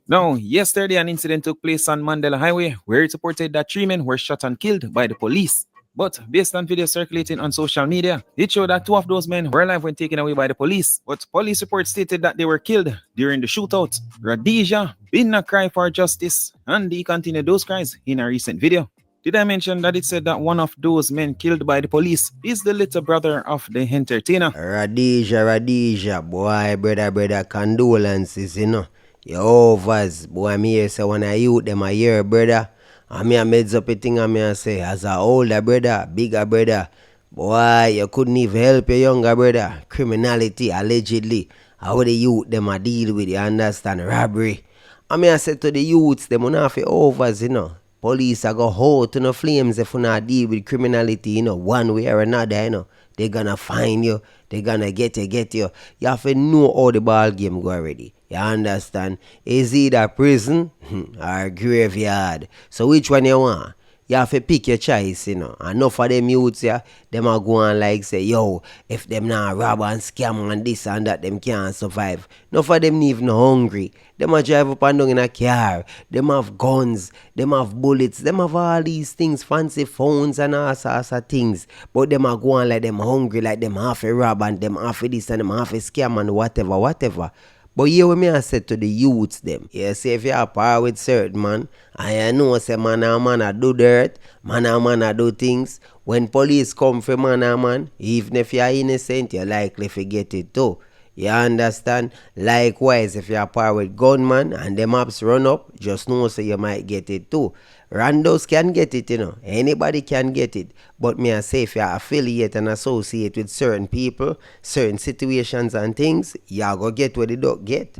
Now, yesterday an incident took place on Mandela Highway where it reported that 3 men were shot and killed by the police. But based on video circulating on social media, it showed that 2 of those men were alive when taken away by the police. But police reports stated that they were killed during the shootout. Rhodesia been a cry for justice, and he continued those cries in a recent video. Did I mention that it said that one of those men killed by the police is the little brother of the entertainer? Rhodesia, boy, brother, condolences, you know. Yehovah's, boy, me here say when I youth them a year, brother. And me a meds up a thing and me a say, as a older brother, bigger brother, boy, you couldn't even help your younger brother. Criminality, allegedly. How the youth them a deal with, you understand, robbery. And me I say to the youths, them not for overs, you know. Police are go hold to no flames if you not deal with criminality, you know, one way or another, you know. They gonna find you, they gonna get you. You have to know how the ball game go already. You understand? Is either prison or graveyard. So which one you want? You have to pick your choice, you know. Enough of them youths, yeah, them are going like say, yo, if them not rob and scam and this and that, them can't survive. Enough of them even hungry. Them a drive up and down in a car. Them have guns. Them have bullets. Them have all these things, fancy phones and all sorts of things. But them are going like them hungry, like them half a rob and them half a this and them half a scam and whatever. But here what me I said to the youths them. You see if you are power with certain man, and you know say man a do dirt, man a do things. When police come for man, even if you are innocent, you likely forget it too. You understand? Likewise, if you are power with gunman and them apps run up, just know so you might get it too. Randos can get it, you know. Anybody can get it. But me I say if you affiliate and associate with certain people, certain situations and things, you go get what they don't get.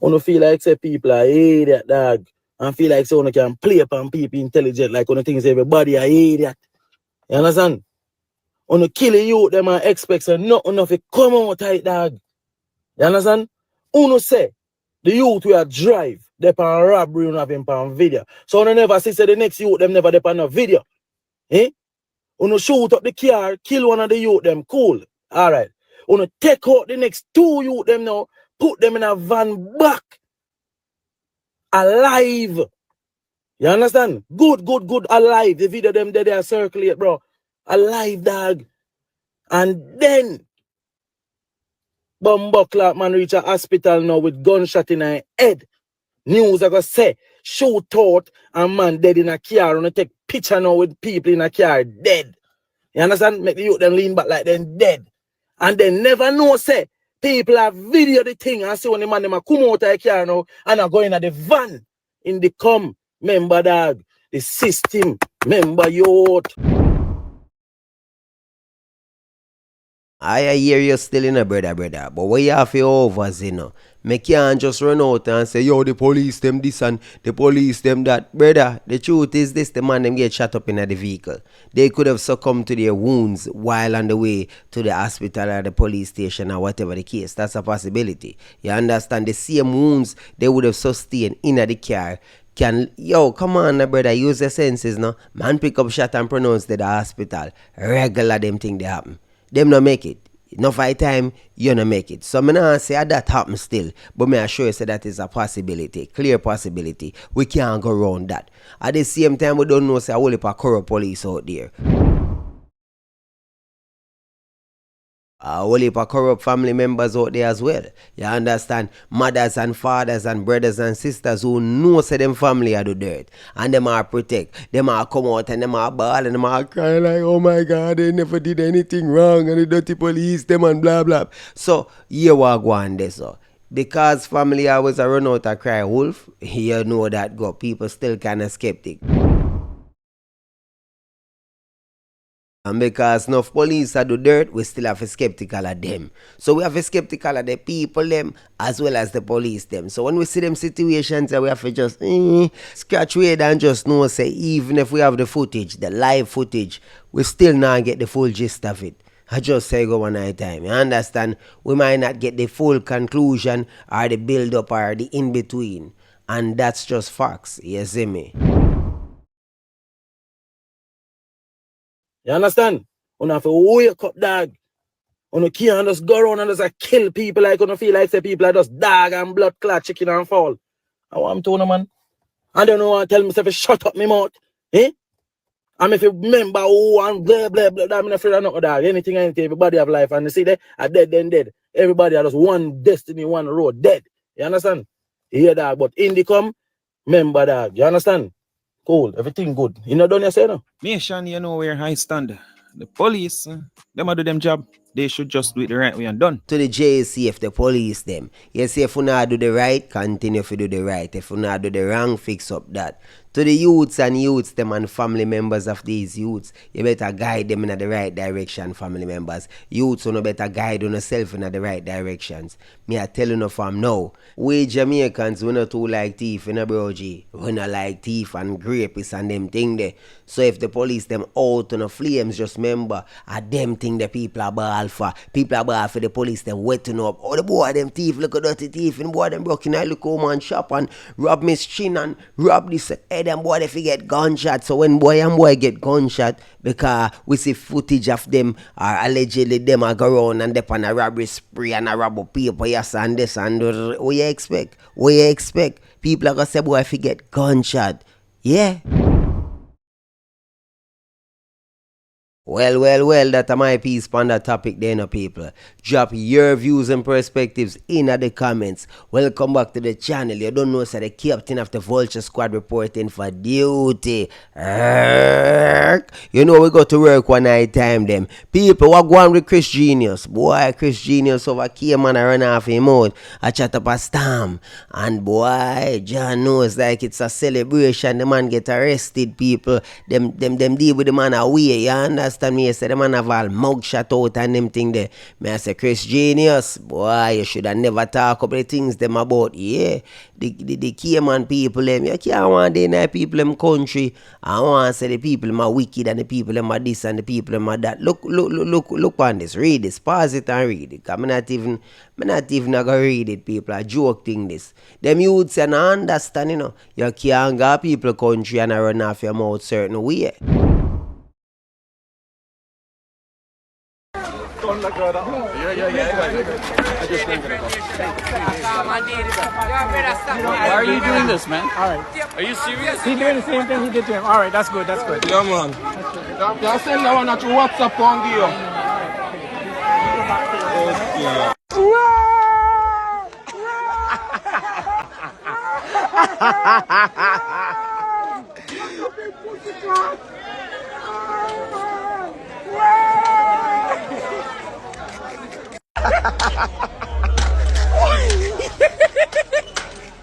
Wanna feel like say people are idiot, dog. And feel like someone can play upon people intelligent, like on the things everybody are idiot. You understand? Wanna kill you, them and expect say nothing of it come out tight, dog. You understand? Uno say the youth will drive, they pan robbery and have him pan video. So uno never see say the next youth them never depend on video. Eh? Uno shoot up the car, kill one of the youth them, cool. Alright. Uno take out the next 2 youth them now, put them in a van back. Alive. You understand? Good, alive. The video them there, they are circulate, bro. Alive, dog. And then Bumbuckler man reach a hospital now with gunshot in her head. News I go say, shoot out and man dead in a car. And take picture now with people in a car dead. You understand? Make the youth them lean back like them dead. And they never know say, people have video the thing and see when the man them a come out of the car now and are going at the van in the come. Member dog, the system, member youth. I hear you still in a brother. But what you have to overs, you know. Me can't just run out and say, yo, the police them this and the police them that. Brother, the truth is this, the man them get shot up in the vehicle. They could have succumbed to their wounds while on the way to the hospital or the police station or whatever the case. That's a possibility. You understand? The same wounds they would have sustained in the car. Come on, brother, use your senses, no? Man pick up shot and pronounce to the hospital. Regular them thing they happen. Them not make it. Enough of time, you not make it. So me not say that happen still, but me assure you say that is a possibility, clear possibility. We can't go around that. At the same time, we don't know say a whole heap of corrupt police out there. A whole heap of corrupt family members out there as well. You understand? Mothers and fathers and brothers and sisters who know say them family are do dirt. And them are protect. Them are come out and them are ball and them are cry like, oh my God, they never did anything wrong and the dirty police, them and blah blah. So, you are going there, so. Because family always a run out and cry wolf, you know that go. People still kind of skeptic. And because enough police are do dirt, we still have a skeptical of them. So we have a skeptical of the people them as well as the police them. So when we see them situations, we have to just scratch away and just know, say, even if we have the footage, the live footage, we still not get the full gist of it. I just say go one at a time. You understand? We might not get the full conclusion or the build up or the in between. And that's just facts. You see me? You understand? You have to wake up, dog. You can't just go around and just kill people like you feel like say people are just dog and blood clot chicken and fall. I want to know, man. I don't know want to tell myself to shut up my mouth. Eh? And if you remember and blah blah blah, I'm not afraid of nothing, dog. Anything, everybody have life. And you see that are dead, then dead. Everybody has just one destiny, one road, dead. You understand? You hear that? But in the come, remember that. You understand? Cool. Everything good. You know done you say no? Nation, you know where I stand. The police, them a do them job. They should just do it the right way and done. To the JCF, the police them. You see, if you not do the right, continue to do the right. If you not do the wrong, fix up that. To the youths them and family members of these youths, you better guide them in the right direction, family members. Youths no better guide yourself in the right directions. Me I tell you from now, we Jamaicans, we not too like thief, you know, bro G. We not like thief and rapists and them thing there. So if the police them out on the flames, just remember, them thing the people are ball for. People are ball for the police them wetting up. Oh, the boy them thief, look at dirty thief, and boy them broken I look home and shop and rob Miss Chin and rob this them boy they get gunshot. So when boy and boy get gunshot, because we see footage of them or allegedly them are go around and they on a robbery spree and a robber people, yes, and this and what you expect? What you expect? People are gonna say boy if you get gunshot. Yeah. Well, that's my piece on that topic there, no people. Drop your views and perspectives in the comments. Welcome back to the channel. You don't know, so the captain of the Vulture Squad reporting for duty. You know we go to work one night time them. People, what go on with Chris Genius? Boy, Chris Genius over here, man, I run off him out. I chat up a storm. And boy, John knows like it's a celebration. The man get arrested, people. Them deal with the man away, you understand? Me, I say the man have all mugshot out and them thing there. Me I say Chris Genius, boy, you should have never talk about the things them about. Yeah, the Cayman people them, you can't want the people them country. I want to say the people them are wicked and the people them are this and the people them are that. Look on this, read this, pause it and read it. Cause I'm not even gonna read it, people. I joke thing this. Them youths and understand, you know, you can't go people country and run off your mouth certain way. Why are you doing this, man? All right. Are you serious? He's doing the same thing he did to him. All right, that's good. Yeah, man. I'll send that one at your WhatsApp on you.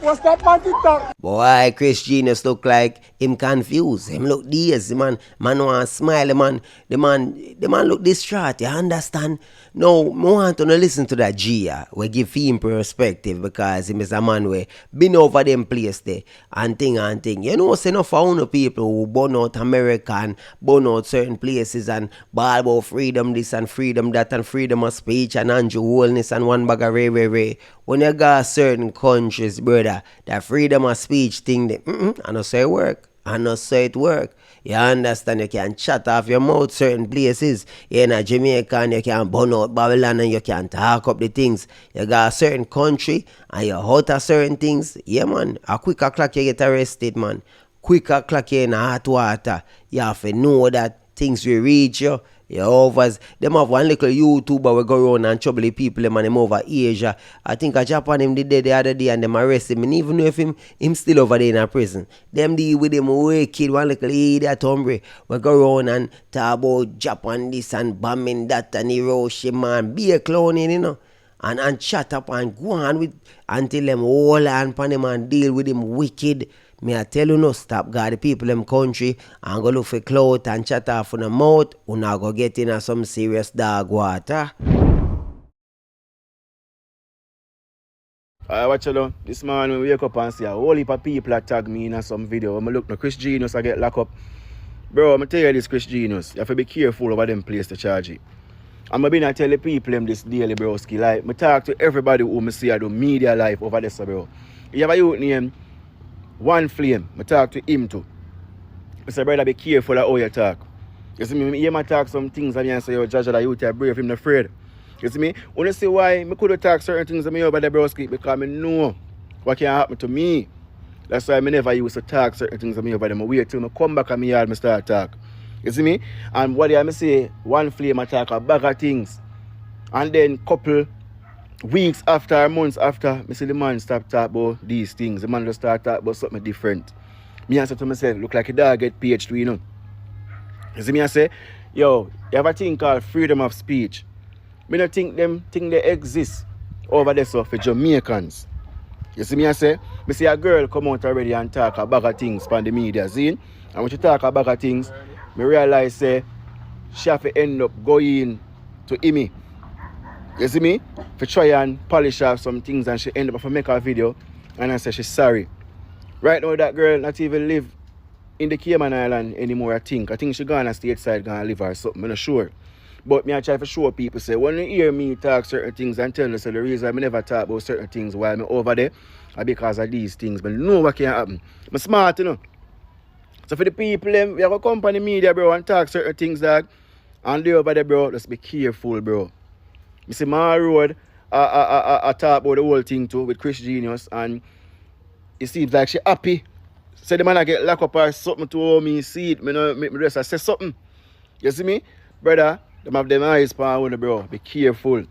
What's that on TikTok? Boy, Chris Genius look like him confused. Him look dazed, man. Man want smile, the man look distraught, you understand? No, I want to listen to that Gia. We give him perspective because him is a man we been over them place there and thing. You know, say no for people who burn out America and burn out certain places and ball about freedom this and freedom that and freedom of speech and Andrew Wholeness and one bag of ray. When you got certain countries, brother, that freedom of speech thing, I know say it work. You understand? You can chat off your mouth certain places. You're in a Jamaica and you can burn out Babylon and you can talk up the things. You got a certain country and you're out of certain things. Yeah, man. A quick o'clock you get arrested, man. Quick o'clock you in hot water. You have to know that things will reach you. Yeah, overs. Them have one little YouTuber we go around and trouble the people them and them over Asia. I think a Japan him did the other day and them arrest him. And even if him still over there in a prison. Them deal with him wicked, one little idiot hombre. We go around and talk about Japan this and bombing that and Hiroshima and be a clowning, you know. And chat up and go on with until them hold on pan him and deal with him wicked. Me I tell you no stop God the people them country and go look for clout and chat off on the mouth. You now go get in some serious dog water. I watch you this morning we wake up and see a whole heap of people that tag me in some video. When I look no Chris Genius I get locked up. Bro, I'm tell you this Chris Genius. You have to be careful over them place to charge it. I'm going to tell the people them this daily broski. Like I talk to everybody who I see I do media life over this, bro. You have a youth name One Flame, I talk to him too. I say, brother, be careful of how you talk. You see me hear me talk some things and I say, yo, Judge, that you are brave, him not afraid. You see me? When you see why I could talk certain things to me over the broski because I know what can happen to me. That's why I never used to talk certain things to me over them. I wait till I come back and me yard, I start talk. You see me? And what I say, one flame I talk a bag of things. And then couple weeks after, months after, I see the man stop talk about these things. The man just start talk about something different. Me answer to myself, look like a dog get PhD, you know. You see me I say, yo, you have a thing called freedom of speech. Me don't think them thing they exist over there so for Jamaicans. You see me I say a girl come out already and talk a bag of things from the media, see? And when she talk a bag of things, me realize say she have to end up going to Imi. You see me? For try and polish off some things and she end up for make a video and I say she's sorry. Right now that girl not even live in the Cayman Island anymore, I think. I think she gone to stateside, gonna live or something, I'm not sure. But me I try to show people, say, when you hear me talk certain things and tell them, so the reason I never talk about certain things while I'm over there are because of these things. But know what can happen. I'm smart, you know. So for the people, we have a company media, bro, and talk certain things that, and they over there, bro, just be careful, bro. You see, my road, I talk about the whole thing too with Chris Genius, and it seems like she happy. Say the man I get locked up or something to me, see it, me know, make me rest. I say something. You see me? Brother, them have them eyes power on the bro. Be careful. You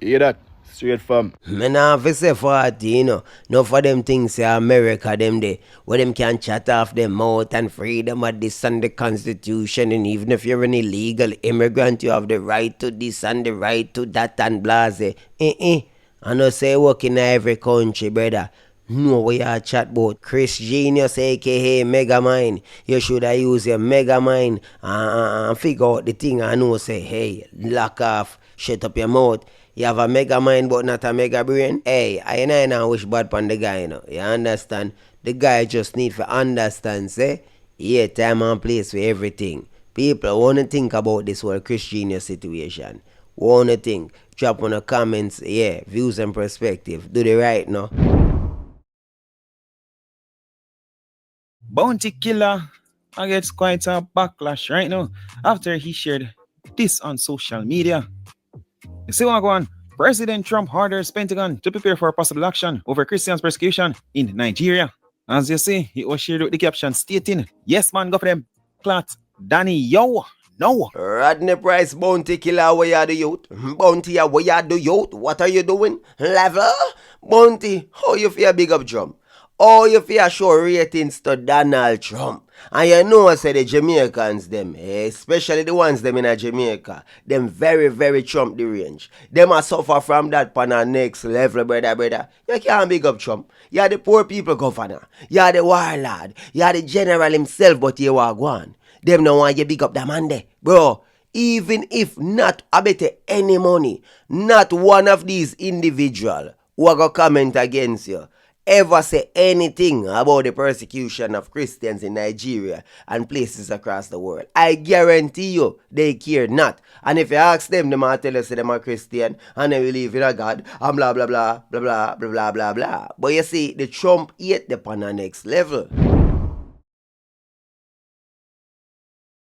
hear that? Straight from. Me nah fi say 40, you know. No for them things say America them day. Where them can chat off them mouth and freedom of this and the Constitution. And even if you're an illegal immigrant, you have the right to this and the right to that and blase. I know say work in every country, brother. No way you chat about Chris Genius aka Megamind. You should have used your Megamind and figure out the thing. I know say, hey, lock off, shut up your mouth. You have a mega mind but not a mega brain. Hey, I know wish bad on the guy, you know. You understand? The guy just need to understand, say, yeah, time and place for everything. People wanna think about this whole Chris Genius situation. Wanna think. Drop on the comments, yeah, views and perspective. Do the right now. Bounty Killer gets quite a backlash right now after he shared this on social media. You see what going on? President Trump orders Pentagon to prepare for possible action over Christians' persecution in Nigeria. As you see, he was shared with the caption stating, yes man, go for them clot. Danny, yo, no. Rodney Price, Bounty Killer, where you the youth? Bounty, where you the youth? What are you doing? Level? Bounty, how you feel big up Trump? Oh, you feel show ratings to Donald Trump. And you know I say the Jamaicans them, especially the ones them in a Jamaica, them very, very Trump the range. Them a suffer from that pan a next level, brother. You can't big up Trump. You are the poor people governor. You are the warlord. You are the general himself, but you are gone. Them no want you big up that man there. Bro, even if not I bet any money, not one of these individuals who are going to comment against you ever say anything about the persecution of Christians in Nigeria and places across the world, I guarantee you they care not. And if you ask them, they might tell you say them are Christian and they believe in a God and blah blah blah blah blah blah blah blah blah. But you see, the Trump ate the on the next level.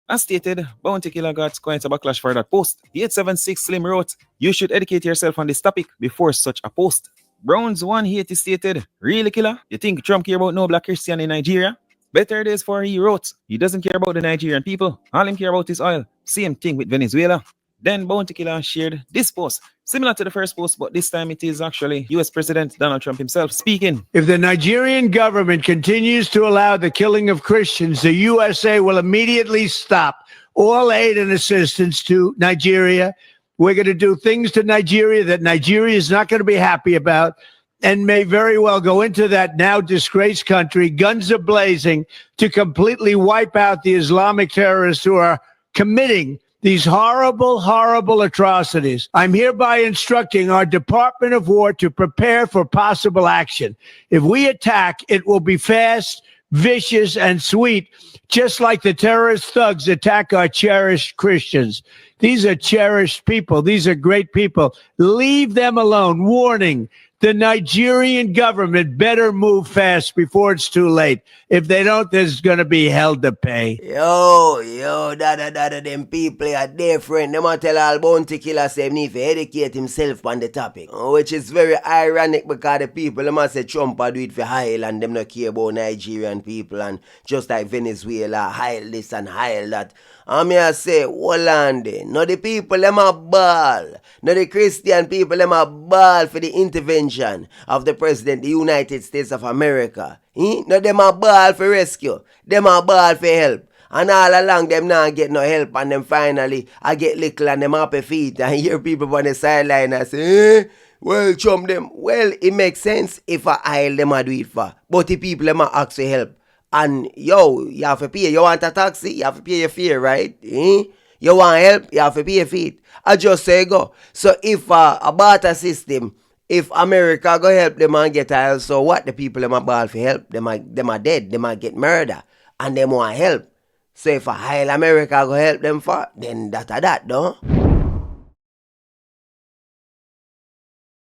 As stated, Bounty Killer got quite a backlash for that post. The 876 Slim wrote, you should educate yourself on this topic before such a post. Browns 180 stated, really killer? You think Trump care about no black Christian in Nigeria? Better days for he wrote, he doesn't care about the Nigerian people. All him care about is oil. Same thing with Venezuela. Then Bounty Killer shared this post, similar to the first post, but this time it is actually US President Donald Trump himself speaking. If the Nigerian government continues to allow the killing of Christians, the USA will immediately stop all aid and assistance to Nigeria. We're going to do things to Nigeria that Nigeria is not going to be happy about and may very well go into that now disgraced country, guns a-blazing, to completely wipe out the Islamic terrorists who are committing these horrible, horrible atrocities. I'm hereby instructing our Department of War to prepare for possible action. If we attack, it will be fast, vicious, and sweet, just like the terrorist thugs attack our cherished Christians. These are cherished people. These are great people. Leave them alone. Warning, The Nigerian government better move fast before it's too late. If they don't, there's going to be hell to pay. Yo, them people are different. Them a tell all bounty killers them need to educate himself on the topic. Which is very ironic because the people, them a say Trump a do it for Heil and them not care about Nigerian people and just like Venezuela, Heil this and Heil that. And me a say, hold on there. No the people, them a ball. No the Christian people, them a ball for the intervention of the President of the United States of America. No them a ball for rescue. Them a ball for help. And all along them not get no help and them finally I get little and them happy feet and hear people on the sideline and say, well, Trump them. Well, it makes sense if I aisle them a do it for. But the people them a ask for help. And yo, you have to pay. You want a taxi, you have to pay your fare, right? You want help, you have to pay your feet. I just say go. So if a barter system, if America go help them and get help, so what? The people them a ball for help, them are dead, them a get murder, and them want help. So if a Heil America go help them for, then that, though.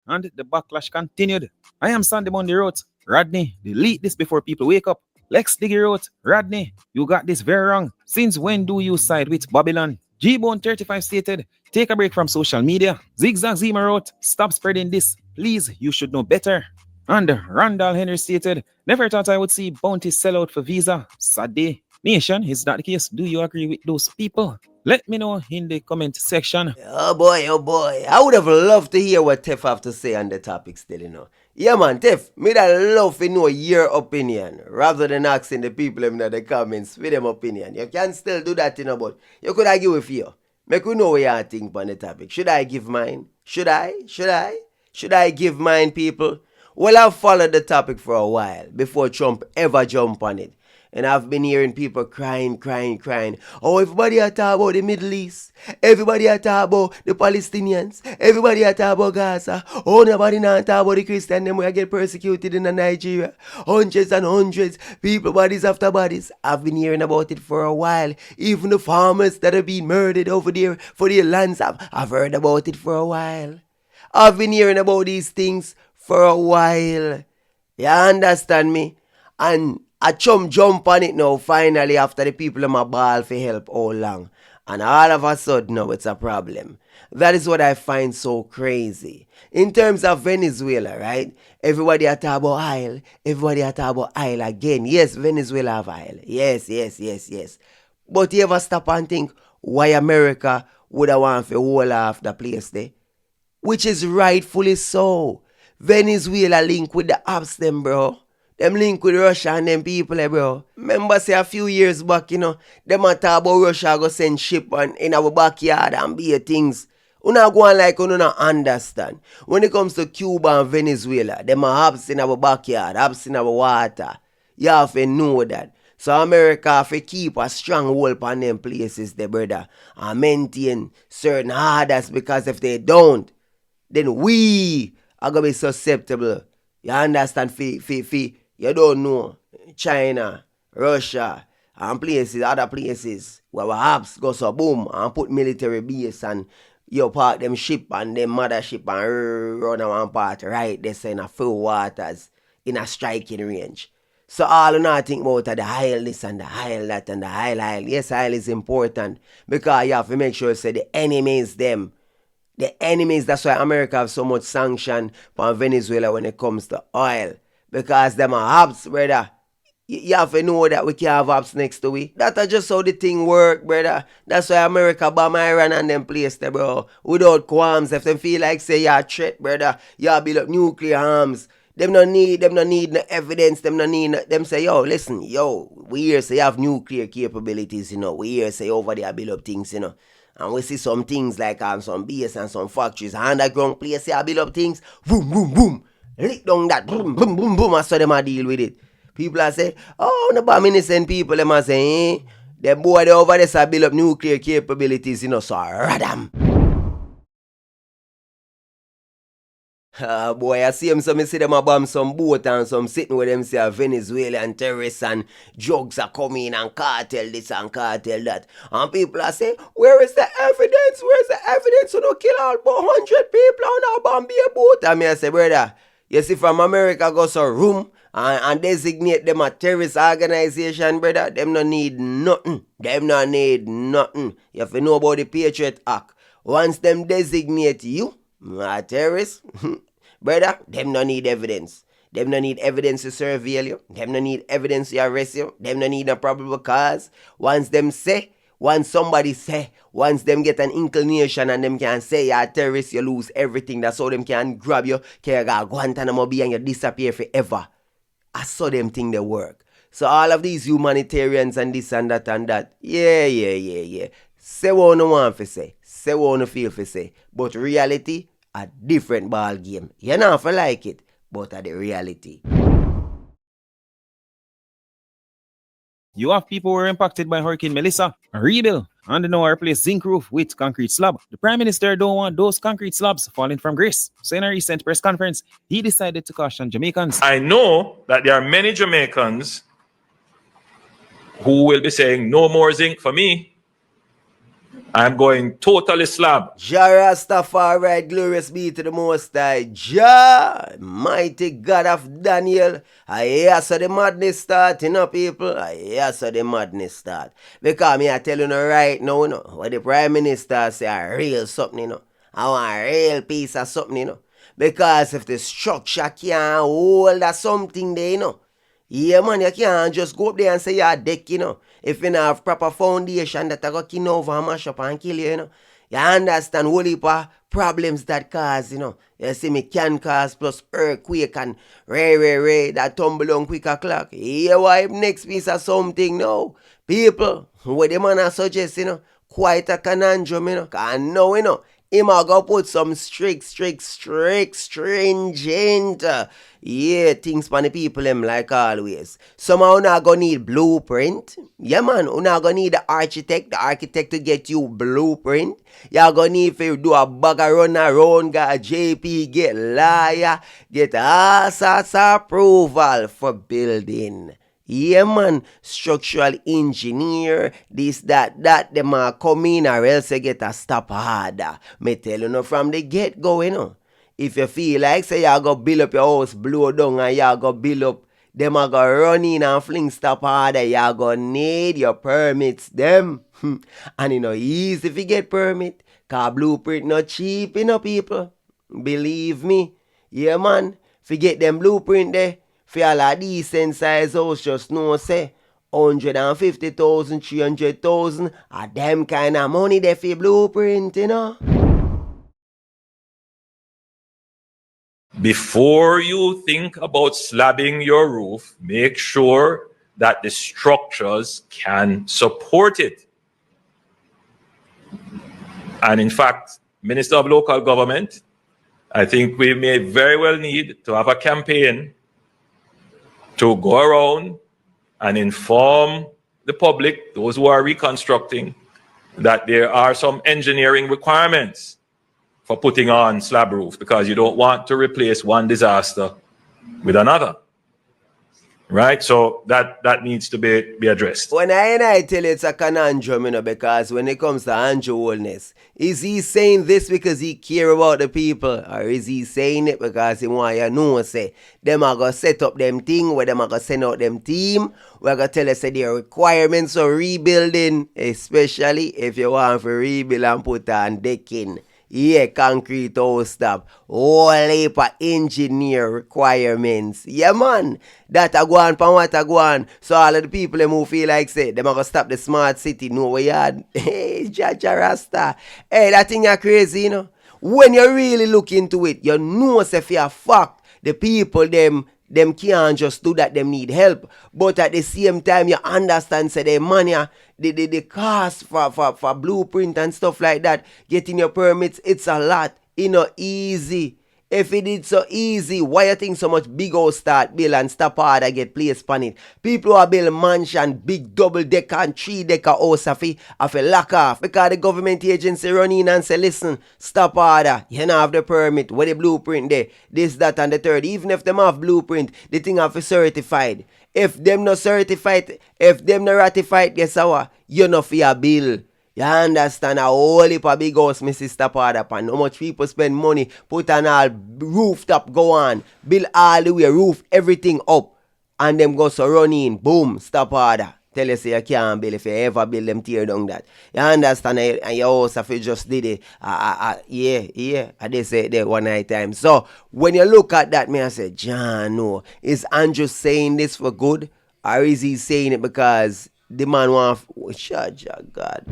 And the backlash continued. I am Sandy Monday wrote, Rodney, delete this before people wake up. Lex Diggy wrote, Rodney, you got this very wrong. Since when do you side with Babylon? G-Bone35 stated, take a break from social media. Zigzag Zima wrote, stop spreading this. Please, you should know better. And Randall Henry stated, never thought I would see Bounty sell out for Visa. Sad day. Nation, is that the case? Do you agree with those people? Let me know in the comment section. Oh boy. I would have loved to hear what Tef have to say on the topic still, you know. Yeah, man, Tef, me that love to know your opinion rather than asking the people in the comments for them opinion. You can still do that, you know, but you could argue with you. Make we know what you think on the topic. Should I give mine? Should I give mine, people? Well, I've followed the topic for a while before Trump ever jump on it. And I've been hearing people crying. Oh, everybody are talking about the Middle East. Everybody are talking about the Palestinians. Everybody are talking about Gaza. Oh, nobody not talking about the Christian. Them will get persecuted in Nigeria. Hundreds and hundreds. People, bodies after bodies. I've been hearing about it for a while. Even the farmers that are being murdered over there for their lands. I've heard about it for a while. I've been hearing about these things for a while. You understand me? And a chum jump on it now, finally, after the people in my ball for help all long. And all of a sudden now it's a problem. That is what I find so crazy. In terms of Venezuela, right? Everybody are talking about oil. Everybody are talking about oil again. Yes, Venezuela have oil. Yes. But you ever stop and think why America would have want to hold off the place there? Which is rightfully so. Venezuela link with the apps them, bro. Them link with Russia and them people, bro. Remember say a few years back, you know, them a talk about Russia go send ship in our backyard and be things. You not go on like you not understand. When it comes to Cuba and Venezuela, them are apps in our backyard, apps in our water. You have to know that. So America have to keep a strong hold on them places, the brother, and maintain certain orders, because if they don't, then we are going to be susceptible. You understand? You don't know, China, Russia, and places, other places, where our apps go so boom and put military base and you park them ship and them mothership and run one part right there in a full waters in a striking range. So all you not think about the Heil this and the Heil that and the Heil. Yes, Heil is important because you have to make sure say the enemies them. The enemies, that's why America have so much sanction from Venezuela when it comes to oil. Because them are apps, brother. You have to know that we can have apps next to we. That's just how the thing work, brother. That's why America bomb Iran and them place there, bro. Without qualms. If them feel like say you're a threat, brother, you build up nuclear arms. Them no need no evidence. Them no need them say, listen, we here say you have nuclear capabilities, you know. We here say over there build up things, you know. And we see some things like some base and some factories, underground place, say I build up things, boom. Lick down that, boom, I saw them a deal with it. People are saying, no bomb innocent people, them are saying, them boy they over there say build up nuclear capabilities, you know, so radam. Boy, I see them, so me see them a bomb some boat and some sitting with them say a Venezuelan terrorists and drugs are coming and cartel this and cartel that. And people are saying, where is the evidence? Where's the evidence? You don't kill all 100 people on a bomb be a boat. And me I say, brother, You see, from America go so room and designate them a terrorist organization, brother. Them no need nothing. Them no need nothing. You have to know about the Patriot Act. Once them designate you a terrorist, brother, them no need evidence. Them no need evidence to surveil you. Them no need evidence to arrest you. Them no need a probable cause. Once somebody say, once them get an inclination and them can say you're a terrorist, you lose everything. That's how them can grab you, can go Guantanamo Bay and you disappear forever. I saw them think they work. So all of these humanitarians and this and that and that, yeah. Say what you want to say. Say what you feel to say. But reality, a different ball game. You not for like it, but at the reality. You have people who were impacted by Hurricane Melissa. A rebuild and now replace zinc roof with concrete slab. The Prime Minister don't want those concrete slabs falling from grace. So in a recent press conference, he decided to caution Jamaicans. I know that there are many Jamaicans who will be saying, no more zinc for me. I'm going totally slab. Jah Rastafari, glorious be to the Most High. Jah, mighty God of Daniel. I hear so the madness start, people. I hear so the madness start. Because me I tell you right now, what the Prime Minister say a real something, I want a real piece of something, Because if the structure can't hold that something there, yeah, man, you can't just go up there and say you're a deck, If you don't have proper foundation that are going to over and mash up and kill you, You understand whole heap of problems that cause, You see me can cause plus earthquake and ray, that tumble down quick o'clock. Yeah, why next piece of something now? People, what the man suggest, quite a conundrum, Cause now, him a go put some strict, stringent, things for the people them like always. Somehow una gonna need blueprint. Yeah, man, una gonna need the architect to get you blueprint. You gonna need to do a bag of run around, get a JP, get lawyer, get all sorts of approval for building. Yeah, man, structural engineer, this, that, them a come in or else you get a stop harder. Me tell you from the get-go, If you feel like, say, you go build up your house, blow down, and you go build up, them a go run in and fling stop harder, you go need your permits, them. And easy if you get permit, cause blueprint not cheap, people. Believe me. Yeah, man, if you get them blueprint there, for all a decent size house, just know, say, 150,000, 300,000, a them kind of money there for blueprint, Before you think about slabbing your roof, make sure that the structures can support it. And in fact, Minister of Local Government, I think we may very well need to have a campaign to go around and inform the public, those who are reconstructing, that there are some engineering requirements for putting on slab roof, because you don't want to replace one disaster with another. Right? So that needs to be addressed. When I tell you it's a conundrum, because when it comes to Andrew Holness, is he saying this because he care about the people, or is he saying it because he want you to know, say, them are going to set up them thing, where them are going to send out them team, we're going to tell us say their requirements of rebuilding, especially if you want to rebuild and put on decking. Yeah, concrete house stuff. Whole heap of engineer requirements. Yeah, man. That a go on, pan what a go on. So all of the people them who feel like say, them are going to stop the smart city. No way, yard. Hey, Jaja Rasta. Hey, that thing are crazy, When you really look into it, you know, say for a fact, the people, them can't just do that, them need help. But at the same time, you understand, say, the money, the cost for blueprint and stuff like that, getting your permits, it's a lot. Easy. If it is so easy, why you think so much big house start build and stop harder get placed on it? People who are build mansion, big double decker and 3-decker house have a lock off. Because the government agency run in and say, listen, stop harder. You don't have the permit. Where the blueprint there? This, that, and the third. Even if them have blueprint, the thing have to certified. If them not certified, if them not ratified, guess what? You not for your bill. You understand? A whole heap of big house, my sister Pada Pan. How much people spend money, put on all rooftop, go on, build all the way, roof, everything up, and them go so run in, boom, stop order. Tell you say you can't build if you ever build them tear down that. You understand? And your house if you just did it. Yeah. And they say there one night time. So when you look at that, me I say, John, no. Is Andrew saying this for good? Or is he saying it because the man want shut your God.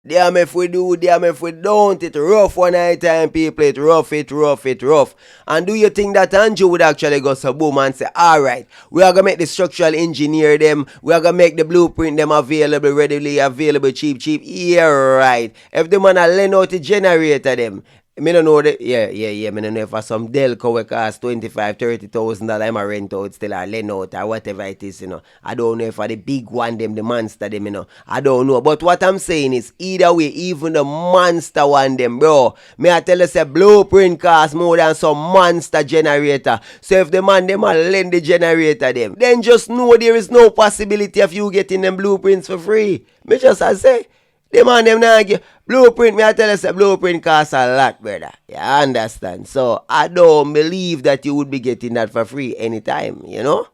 Damn if we do, damn if we don't. It rough one night time, people. It rough. And do you think that Andrew would actually go so boom and say, alright, we are gonna make the structural engineer them, we are gonna make the blueprint them available, readily available, cheap. Yeah, right. If the man a lend out the generator them, me don't know that, yeah, me don't know if for some Delco we cost $25,000-$30,000 I'm a rent out still or lend out or whatever it is, you know. I don't know if for the big one them, the monster them, you know. I don't know. But what I'm saying is either way, even the monster one them, bro. Me I tell you say blueprint cost more than some monster generator. So if the man them a lend the generator them, then just know there is no possibility of you getting them blueprints for free. Me just I say. The man them now give blueprint, me I tell you say blueprint costs a lot, brother. You understand? So I don't believe that you would be getting that for free anytime, you know?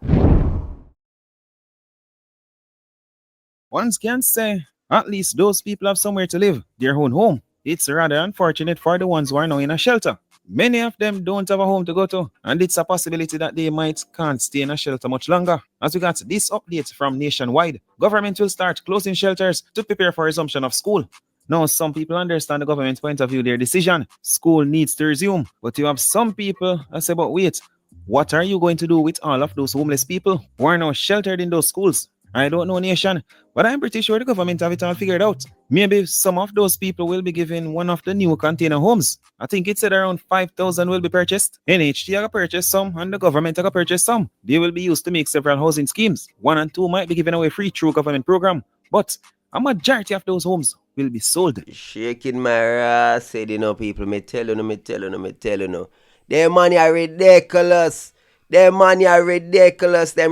One can say, at least those people have somewhere to live, their own home. It's rather unfortunate for the ones who are now in a shelter. Many of them don't have a home to go to, and it's a possibility that they can't stay in a shelter much longer. As we got this update from Nationwide, government will start closing shelters to prepare for resumption of school. Now, some people understand the government's point of view, their decision. School needs to resume. But you have some people that say, but wait, what are you going to do with all of those homeless people who are now sheltered in those schools? I don't know, Nation, but I'm pretty sure the government have it all figured out. Maybe some of those people will be given one of the new container homes. I think it said around 5,000 will be purchased. NHT have purchased some and the government have purchased some. They will be used to make several housing schemes. 1 and 2 might be given away free through government program. But a majority of those homes will be sold. Shaking my ass, said, you know, people, me tell you. Them money are ridiculous. Them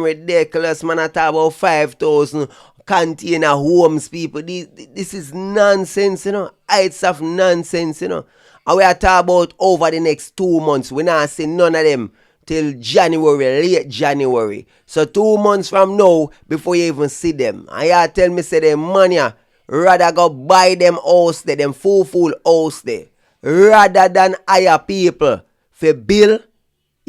ridiculous, man. I talk about 5,000 container homes, people. This is nonsense, you know. Heights of nonsense, you know. And we are talking about over the next 2 months. We not see none of them till January, late January. So 2 months from now, before you even see them. And you tell me, say, them money, rather go buy them house there, them full house there, rather than hire people for bill.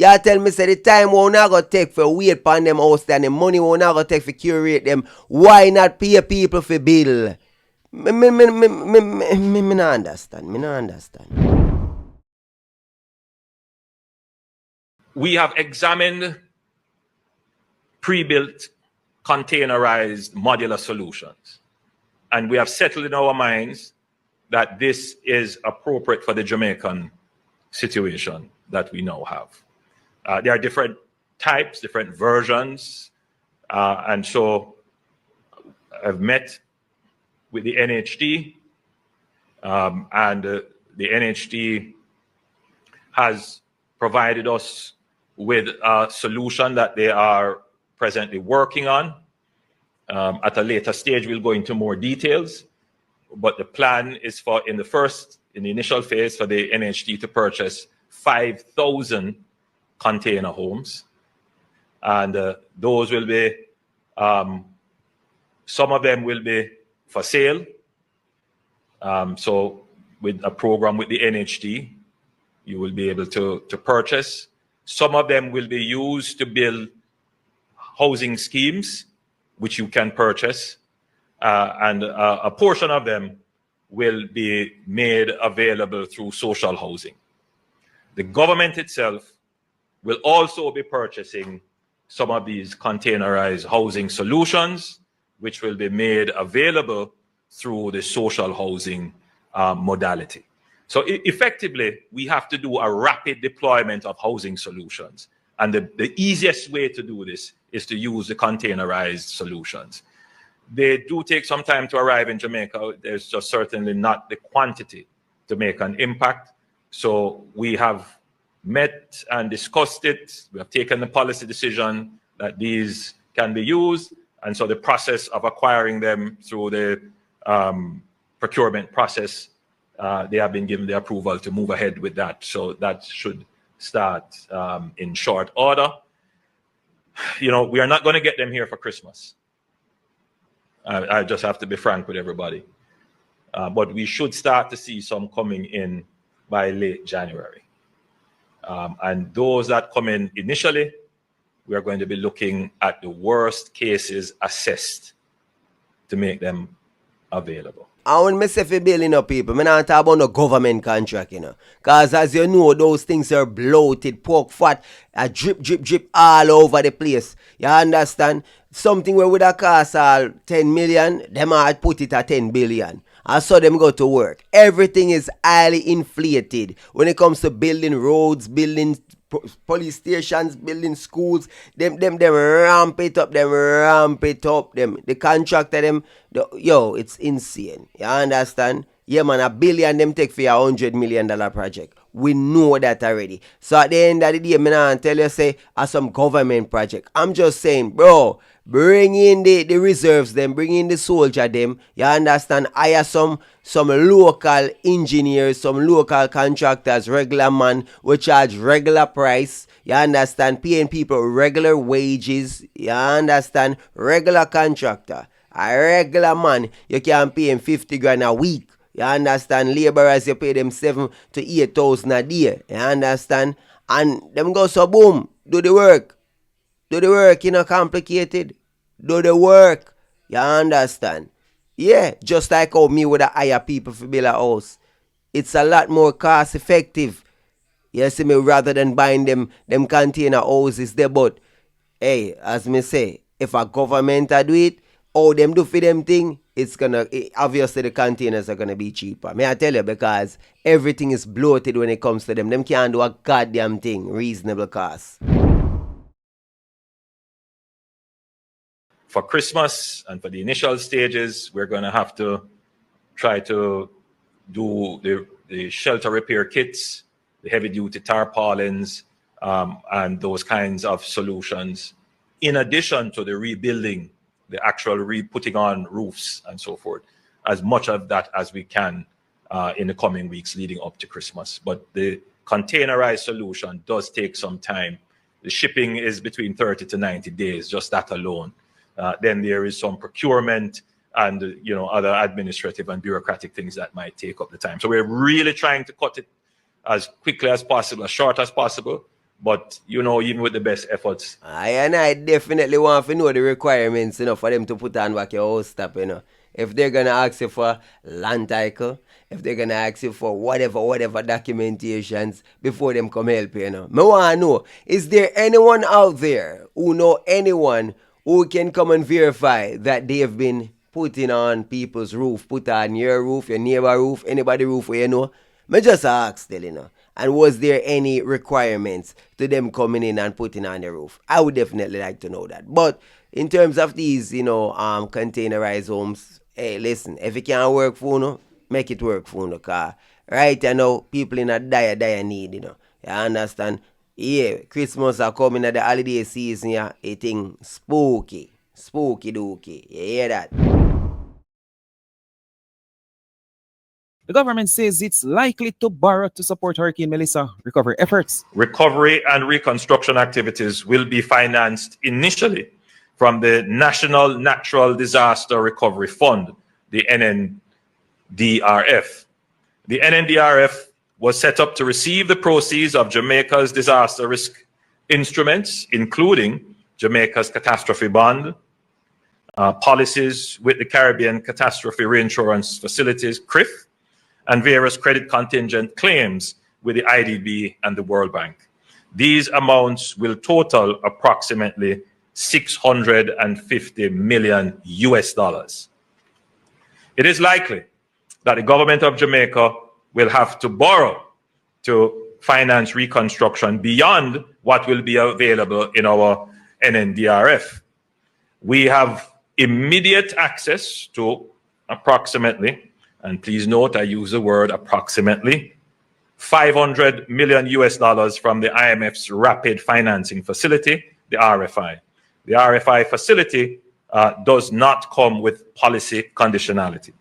You tell me, say, the time we not go take for wait upon them house there, and the money we not go take for curate them. Why not pay people for bill? Me not understand. We have examined pre-built, containerized modular solutions. And we have settled in our minds that this is appropriate for the Jamaican situation that we now have. There are different types, different versions. And so I've met with the NHD, and the NHD has provided us with a solution that they are presently working on. At a later stage, we'll go into more details, but the plan is for, in the initial phase, for the NHD to purchase 5,000 container homes. And those will be, some of them will be for sale. So with a program with the NHD, you will be able to purchase. Some of them will be used to build housing schemes, which you can purchase. And a portion of them will be made available through social housing. The government itself will also be purchasing some of these containerized housing solutions, which will be made available through the social housing modality. So effectively, we have to do a rapid deployment of housing solutions. And the easiest way to do this is to use the containerized solutions. They do take some time to arrive in Jamaica. There's just certainly not the quantity to make an impact. So we have met and discussed it. We have taken the policy decision that these can be used. And so the process of acquiring them through the procurement process, they have been given the approval to move ahead with that. So that should start in short order. You know, we are not going to get them here for Christmas. I just have to be frank with everybody. But we should start to see some coming in by late January. And those that come in initially, we are going to be looking at the worst cases assessed to make them available. And when I say for building up people, I don't talk about no government contract, you know. Because as you know, those things are bloated, pork fat, a drip, drip, drip all over the place. You understand? Something where would have cost all 10 million, them might put it at 10 billion. I saw them go to work. Everything is highly inflated when it comes to building roads, building police stations, building schools. Them ramp it up. The contractor, yo, it's insane. You understand? Yeah, man, $1 billion them take for a $100 million project. We know that already. So at the end of the day, me not tell you say some government project. I'm just saying, bro, bring in the reserves them, bring in the soldier them. You understand? Hire some local engineers, some local contractors, regular man, we charge regular price. You understand? Paying people regular wages. You understand? Regular contractor. A regular man, you can pay him 50 grand a week. You understand? Laborers, you pay them 7,000 to 8,000 a day. You understand? And them go so boom, do the work. Do the work, you know, complicated. Do the work. You understand? Yeah, just like how me would hire people for build a house. It's a lot more cost effective. You see me, rather than buying them container houses there. But hey, as me say, if a government do it, all them do for them thing, it's gonna, obviously the containers are gonna be cheaper. May I tell you, because everything is bloated when it comes to them. Them can't do a goddamn thing, reasonable cost. For Christmas and for the initial stages, we're going to have to try to do the shelter repair kits, the heavy-duty tarpaulins, and those kinds of solutions, in addition to the rebuilding, the actual putting on roofs and so forth, as much of that as we can in the coming weeks leading up to Christmas. But the containerized solution does take some time. The shipping is between 30 to 90 days, just that alone. Then there is some procurement and other administrative and bureaucratic things that might take up the time. So we're really trying to cut it as quickly as possible, as short as possible. But even with the best efforts, I definitely want to know the requirements, for them to put on back your house stop, If they're gonna ask you for land title, if they're gonna ask you for whatever documentations before them come help you, Me want to know, is there anyone out there who know anyone who can come and verify that they have been putting on people's roof, put on your roof, your neighbor roof, anybody roof where Me just ask still, And was there any requirements to them coming in and putting on the roof? I would definitely like to know that. But in terms of these, containerized homes, hey, listen, if it can't work for you, make it work for you, cause right now, people in a dire need, You understand? Yeah, Christmas are coming at the holiday season, yeah. It thing spooky dooky. You hear that? The government says it's likely to borrow to support Hurricane Melissa recovery efforts. Recovery and reconstruction activities will be financed initially from the National Natural Disaster Recovery Fund, the NNDRF. The NNDRF was set up to receive the proceeds of Jamaica's disaster risk instruments, including Jamaica's catastrophe bond, policies with the Caribbean Catastrophe Reinsurance Facilities, CRIF, and various credit contingent claims with the IDB and the World Bank. These amounts will total approximately $650 million. It is likely that the government of Jamaica will have to borrow to finance reconstruction beyond what will be available in our NNDRF. We have immediate access to approximately, and please note I use the word approximately, $500 million from the IMF's Rapid Financing Facility, the RFI. The RFI facility does not come with policy conditionality.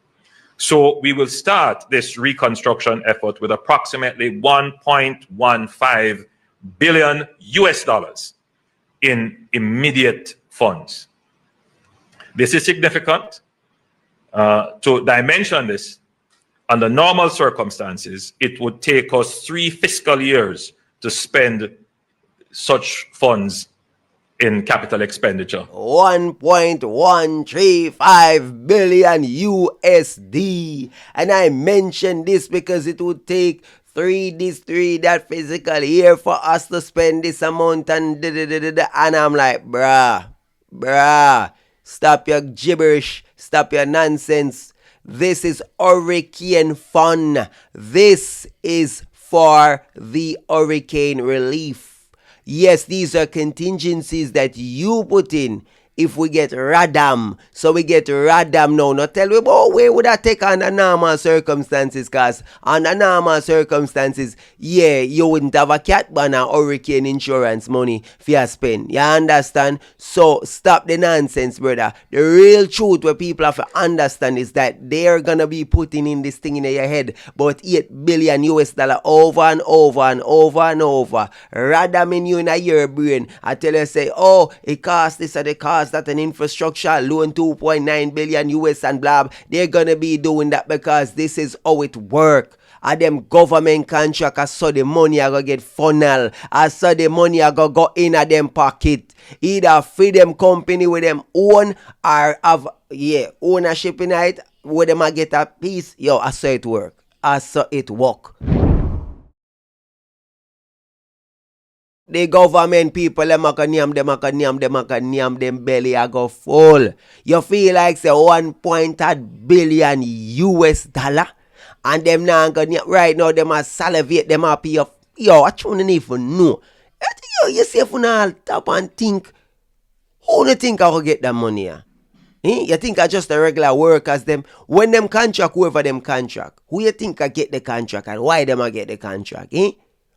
So we will start this reconstruction effort with approximately 1.15 billion US dollars in immediate funds. This is significant. To dimension this, under normal circumstances, it would take us 3 fiscal years to spend such funds in capital expenditure. 1.135 billion USD. And I mentioned this because it would take 3 that fiscal year for us to spend this amount and I'm like, bruh, stop your gibberish, stop your nonsense. This is hurricane fund. This is for the hurricane relief. Yes, these are contingencies that you put in if we get radam. So we get radam now. Not tell me, oh, where would I take under normal circumstances? Because under normal circumstances, yeah, you wouldn't have a cat banner hurricane insurance money for your spend. You understand? So stop the nonsense, brother. The real truth where people have to understand is that they're going to be putting in this thing in your head about 8 billion US dollar over and over and over and over. Radam in you in your brain. I tell you, say, oh, it costs this or the cost that an infrastructure loan 2.9 billion US and blah. They're gonna be doing that because this is how it work. And them government contract, I saw the money I go get funnel. I saw the money I go in at them pocket. Either free them company with them own or have ownership in it where them I get a piece. Yo, I saw it work. I saw it work. The government people, them belly a go full. You feel like say 1 billion US dollar and them now gonna right now them a salivate, them a pay off. Yo, I don't even know. Yo, you say if you not tap and think, who do you think I will get that money here? You think I just a regular workers them? When them contract, whoever them contract, who you think I get the contract and why them I get the contract?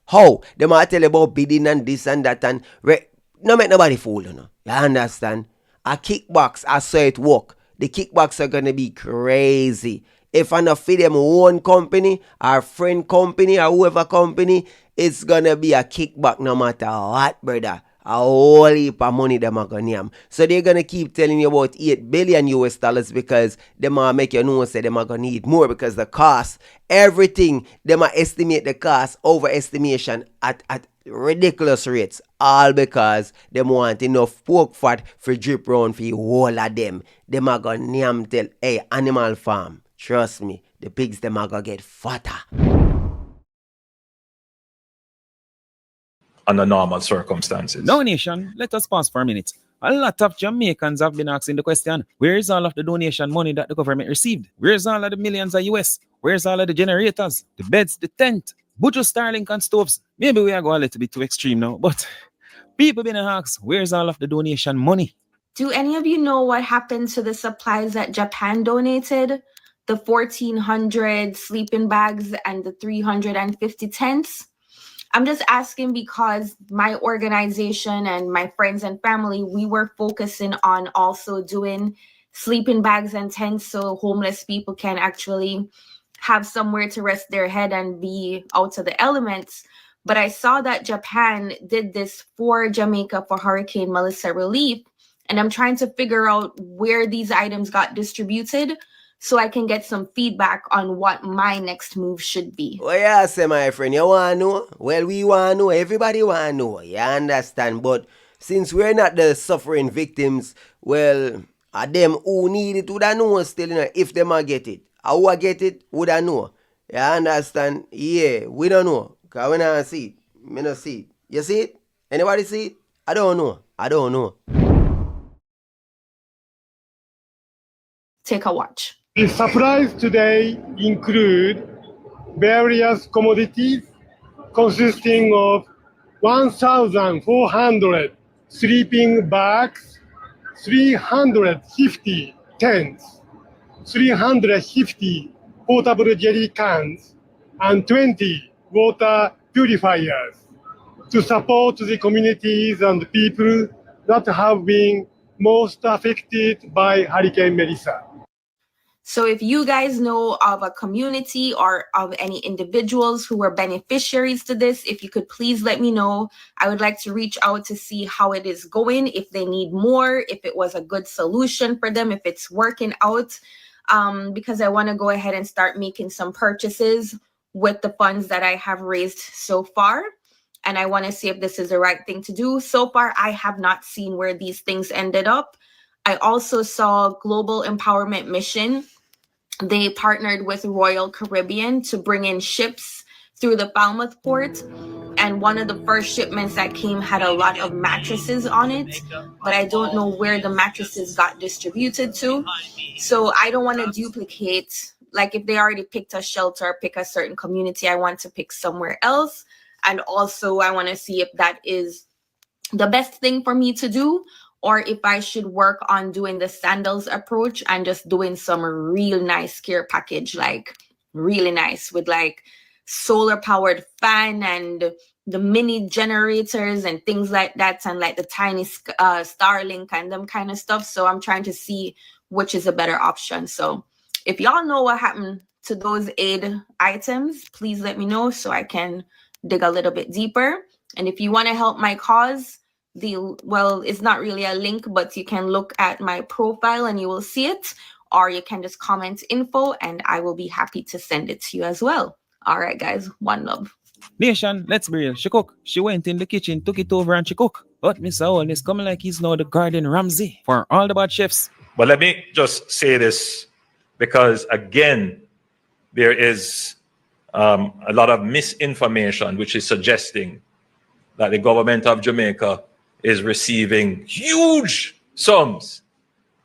How? They might tell you about bidding and this and that and no make nobody fool, you know. You understand? A kickbox, I saw it work. The kickbacks are gonna be crazy. If I not feed them one company, our friend company, or whoever company, it's gonna be a kickback no matter what, brother. A whole heap of money them are gonna have. So they're gonna keep telling you about 8 billion US dollars because them are make you know say them are gonna need more because the cost, everything, them are estimate the cost overestimation at ridiculous rates. All because them want enough pork fat for drip round for all of them. Them are gonna tell, hey, animal farm, trust me, the pigs them are gonna get fatter. Under normal circumstances. Now, nation, let us pause for a minute. A lot of Jamaicans have been asking the question, where is all of the donation money that the government received? Where's all of the millions of US? Where's all of the generators, the beds, the tent, Butcher Starlink and stoves? Maybe we are going a little bit too extreme now, but people been asked, where's all of the donation money? Do any of you know what happened to the supplies that Japan donated? The 1,400 sleeping bags and the 350 tents? I'm just asking because my organization and my friends and family, we were focusing on also doing sleeping bags and tents so homeless people can actually have somewhere to rest their head and be out of the elements. But I saw that Japan did this for Jamaica for Hurricane Melissa relief. And I'm trying to figure out where these items got distributed so I can get some feedback on what my next move should be. Well, yeah, say my friend, you want to know? Well, we want to know. Everybody want to know. You understand? But since we're not the suffering victims, well, them who need it would I know still, you know, if them a get it. Who a get it would I know. You understand? Yeah, we don't know. Because when I see it, I don't see it. You see it? Anybody see it? I don't know. I don't know. Take a watch. The supplies today include various commodities consisting of 1,400 sleeping bags, 350 tents, 350 portable jerry cans, and 20 water purifiers to support the communities and people that have been most affected by Hurricane Melissa. So if you guys know of a community or of any individuals who were beneficiaries to this, if you could please let me know. I would like to reach out to see how it is going, if they need more, if it was a good solution for them, if it's working out, because I want to go ahead and start making some purchases with the funds that I have raised so far. And I want to see if this is the right thing to do. So far, I have not seen where these things ended up. I also saw Global Empowerment Mission. They partnered with Royal Caribbean to bring in ships through the Falmouth port. And one of the first shipments that came had a lot of mattresses on it, but I don't know where the mattresses got distributed to. So I don't want to duplicate, like if they already picked a shelter, pick a certain community, I want to pick somewhere else. And also I want to see if that is the best thing for me to do, or if I should work on doing the sandals approach and just doing some real nice care package, like really nice with like solar powered fan and the mini generators and things like that, and like the tiny Starlink and them kind of stuff. So I'm trying to see which is a better option. So if y'all know what happened to those aid items, please let me know so I can dig a little bit deeper. And if you want to help my cause, it's not really a link, but you can look at my profile and you will see it, or you can just comment info and I will be happy to send it to you as well. All right, guys, one love. Nation, let's be real. She cook. She went in the kitchen, took it over and she cook. But Mr. Holness coming like he's now the Gordon Ramsay for all the bad chefs. But let me just say this, because again, there is a lot of misinformation which is suggesting that the government of Jamaica is receiving huge sums.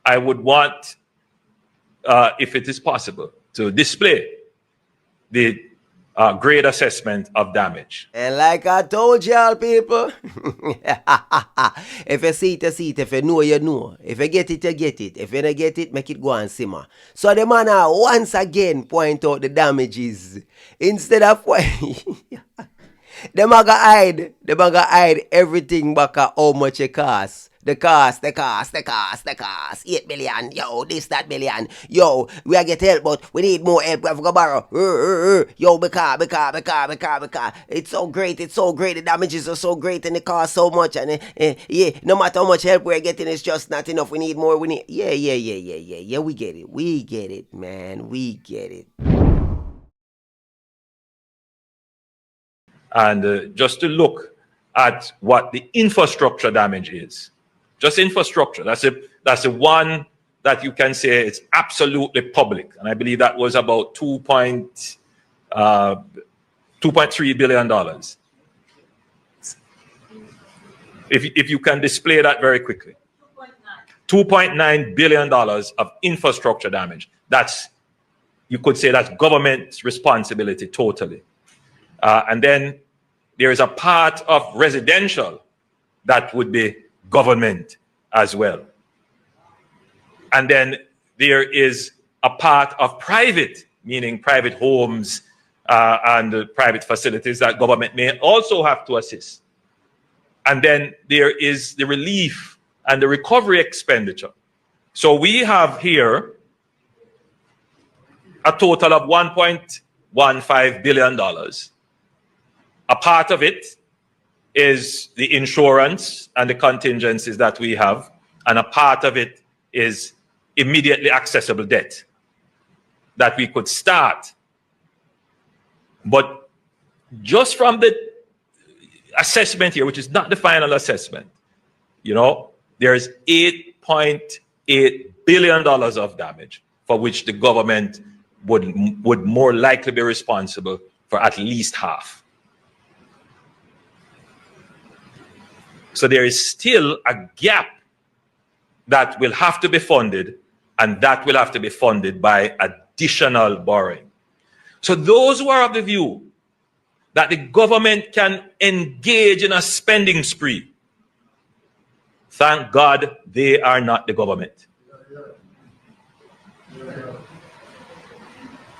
I would want, if it is possible, to display the grade assessment of damage. And like I told y'all people, if you see it, you see it. If you know, you know. If you get it, you get it. If you don't get it, make it go and simmer. So the man once again point out the damages. Instead of Them gonna hide everything back at how much it costs. The cost. 8 million. Yo, this, that million. Yo, we are get help, but we need more help. We have to go borrow. Yo, because. It's so great. The damages are so great and it costs so much. And yeah, no matter how much help we're getting, it's just not enough. We need more. Yeah, we get it, man. We get it. And just to look at what the infrastructure damage is. Just infrastructure. That's the one that you can say it's absolutely public. And I believe that was about $2.3 billion. If you can display that very quickly. $2.9 billion of infrastructure damage. You could say that's government's responsibility totally. And then there is a part of residential that would be government as well. And then there is a part of private, meaning private homes and private facilities that government may also have to assist. And then there is the relief and the recovery expenditure. So we have here a total of $1.15 billion. A part of it is the insurance and the contingencies that we have, and a part of it is immediately accessible debt that we could start. But just from the assessment here, which is not the final assessment, there is $8.8 billion of damage for which the government would more likely be responsible for at least half. So there is still a gap that will have to be funded, and that will have to be funded by additional borrowing. So those who are of the view that the government can engage in a spending spree, thank God they are not the government.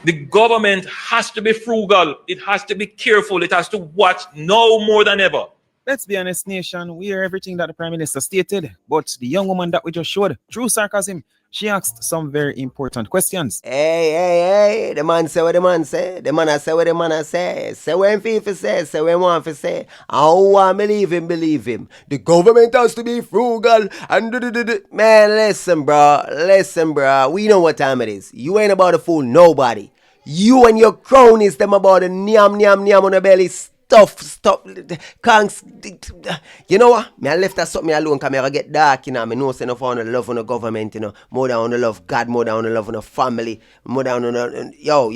The government has to be frugal. It has to be careful. It has to watch now more than ever Let's be honest, nation. We hear everything that the Prime Minister stated, but the young woman that we just showed, through sarcasm, she asked some very important questions. Hey, the man say what the man say. The man say what the man say. Say when FIFA say when one for say. I don't want to believe him. The government has to be frugal and man, listen, bro. We know what time it is. You ain't about to fool nobody. You and your cronies, them about the nyam on the belly. Stuff. Can't. You know what? Me I left that something alone because I get dark, you know. Me know say enough on the love on the government, you know. More than on the love God, more than on the love on the family, more than on the... Yo.